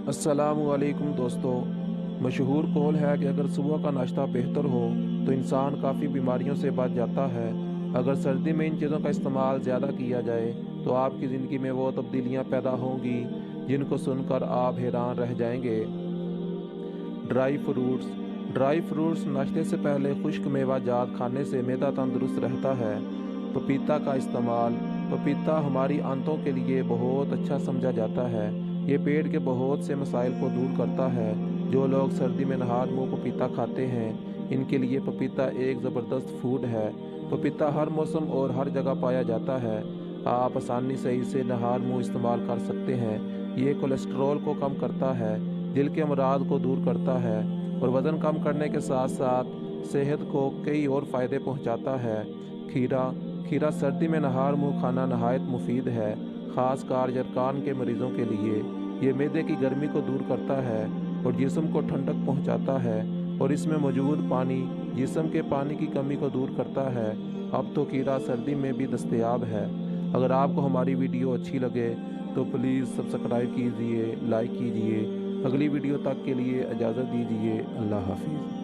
अस्सलामुअलैकुम दोस्तों। मशहूर कौल है कि अगर सुबह का नाश्ता बेहतर हो तो इंसान काफ़ी बीमारियों से बच जाता है। अगर सर्दी में इन चीज़ों का इस्तेमाल ज़्यादा किया जाए तो आपकी ज़िंदगी में वो तब्दीलियाँ पैदा होंगी जिनको सुनकर आप हैरान रह जाएंगे। Dry fruits. ड्राई फ्रूट्स नाश्ते से पहले खुश्क मेवा जात खाने से मैदा तंदुरुस्त रहता है। पपीता का इस्तेमाल। पपीता हमारी आंतों के लिए बहुत अच्छा समझा जाता है। ये पेट के बहुत से मसाइल को दूर करता है। जो लोग सर्दी में नहार मुंह पपीता खाते हैं इनके लिए पपीता एक ज़बरदस्त फूड है। पपीता हर मौसम और हर जगह पाया जाता है। आप आसानी से इसे नहार मुंह इस्तेमाल कर सकते हैं। ये कोलेस्ट्रॉल को कम करता है, दिल के अमराज को दूर करता है और वज़न कम करने के साथ साथ सेहत को कई और फ़ायदे पहुंचाता है। खीरा। खीरा सर्दी में नहार मुंह खाना नहायत मुफीद है, ख़ासकर जरकान के मरीज़ों के लिए। ये मैदे की गर्मी को दूर करता है और जिस्म को ठंडक पहुंचाता है और इसमें मौजूद पानी जिस्म के पानी की कमी को दूर करता है। अब तो खीरा सर्दी में भी दस्तयाब है। अगर आपको हमारी वीडियो अच्छी लगे तो प्लीज़ सब्सक्राइब कीजिए, लाइक कीजिए। अगली वीडियो तक के लिए इजाज़त दीजिए। अल्लाह हाफिज़।